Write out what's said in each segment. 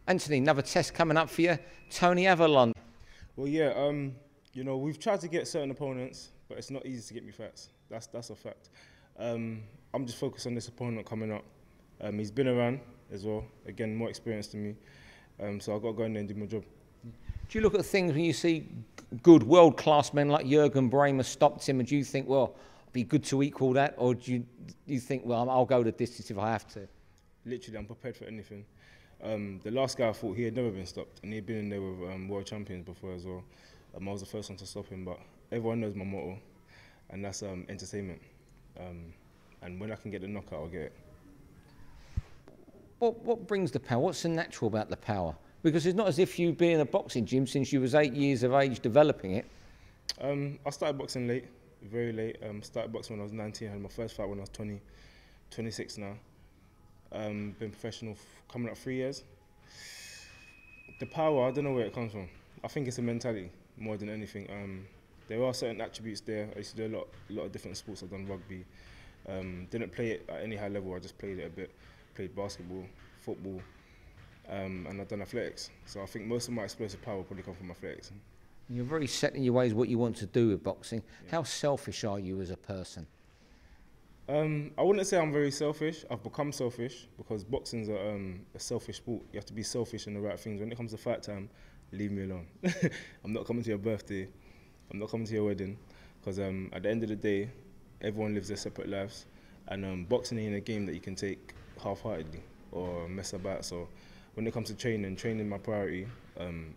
Anthony, another test coming up for you. Tony Averlant. Well, yeah, you know, we've tried to get certain opponents, but it's not easy to get me fights. That's a fact. I'm just focused on this opponent coming up. He's been around as well. Again, more experienced than me. So I've got to go in there and do my job. Do you look at things when you see good world-class men like Jürgen Bremer stopped him, and do you think, well, it'd be good to equal that, or do you think, well, I'll go the distance if I have to? Literally, I'm prepared for anything. The last guy I fought, he had never been stopped, and he'd been in there with world champions before as well. I was the first one to stop him, but everyone knows my motto, and that's entertainment. And when I can get the knockout, I'll get it. What brings the power? What's so natural about the power? Because it's not as if you've been in a boxing gym since you was 8 years of age developing it. I started boxing late, very late. Started boxing when I was 19, I had my first fight when I was 20, 26 now. Been professional coming up 3 years. The power, I don't know where it comes from. I think it's a mentality more than anything. There are certain attributes there. I used to do a lot of different sports. I've done rugby. Didn't play it at any high level. I just played it a bit. Played basketball, football, and I've done athletics. So I think most of my explosive power will probably come from athletics. You're very set in your ways what you want to do with boxing. Yeah. How selfish are you as a person? I wouldn't say I'm very selfish. I've become selfish because boxing's a selfish sport. You have to be selfish in the right things. When it comes to fight time, leave me alone. I'm not coming to your birthday. I'm not coming to your wedding. Because at the end of the day, everyone lives their separate lives. And boxing ain't a game that you can take half-heartedly or mess about. So when it comes to training my priority,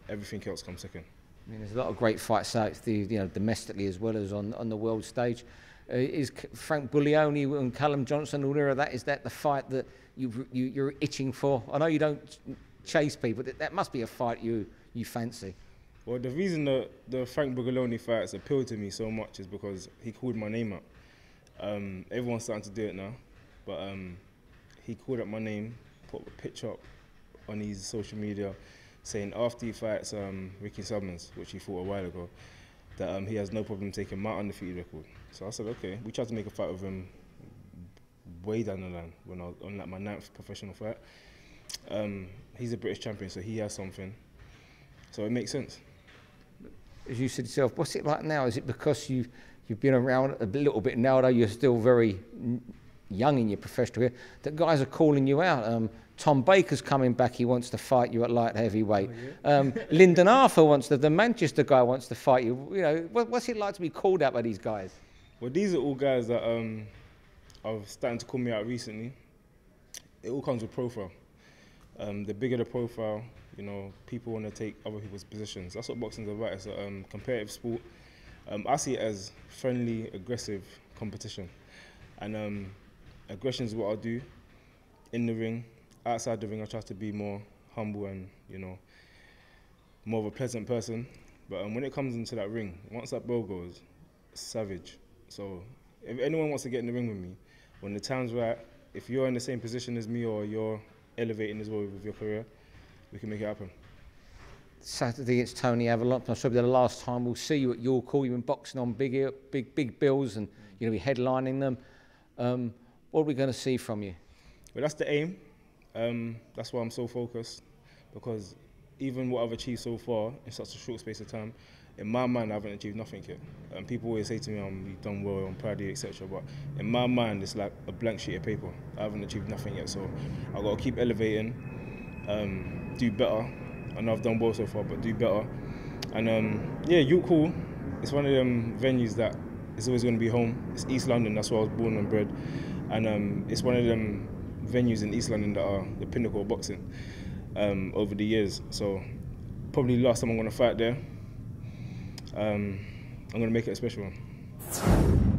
everything else comes second. I mean, there's a lot of great fights out, domestically as well as on the world stage. Is Frank Buglioni and Callum Johnson, all of that, is that the fight that you're itching for? I know you don't chase people, but that must be a fight you fancy. Well, the reason the Frank Buglioni fights appealed to me so much is because he called my name out. Everyone's starting to do it now, but he called up my name, put a picture up on his social media saying after he fights Ricky Summers, which he fought a while ago, that he has no problem taking my undefeated record. So I said, okay. We tried to make a fight with him way down the line when I was on like my 9th professional fight. He's a British champion, so he has something. So it makes sense. As you said yourself, what's it like now? Is it because you've been around a little bit now, though you're still very young in your professional career, that guys are calling you out? Tom Baker's coming back, he wants to fight you at light heavyweight. Oh, yeah. Lyndon Arthur the Manchester guy wants to fight you. You know, what's it like to be called out by these guys? Well, these are all guys that are starting to call me out recently. It all comes with profile. The bigger the profile, you know, people want to take other people's positions. That's what boxing's about. It's a competitive sport. I see it as friendly, aggressive competition. And aggression is what I do in the ring. Outside the ring, I try to be more humble and, you know, more of a pleasant person. But when it comes into that ring, once that bell goes, it's savage. So if anyone wants to get in the ring with me, when the time's right, if you're in the same position as me or you're elevating as well with your career, we can make it happen. Saturday it's Tony Averlant. That's probably the last time we'll see you at your call. You've been boxing on big bills and you're going to be headlining them. What are we going to see from you? Well, that's the aim. That's why I'm so focused, because even what I've achieved so far in such a short space of time, in my mind I haven't achieved nothing yet. People always say to me, you've done well, I'm proud of you, etc. But in my mind it's like a blank sheet of paper. I haven't achieved nothing yet, so I've got to keep elevating, do better. I know I've done well so far, but do better. And yeah, Youth Hall, it's one of them venues that is always going to be home. It's East London, that's where I was born and bred. And it's one of them venues in East London that are the pinnacle of boxing over the years. So probably the last time I'm going to fight there. I'm going to make it a special one.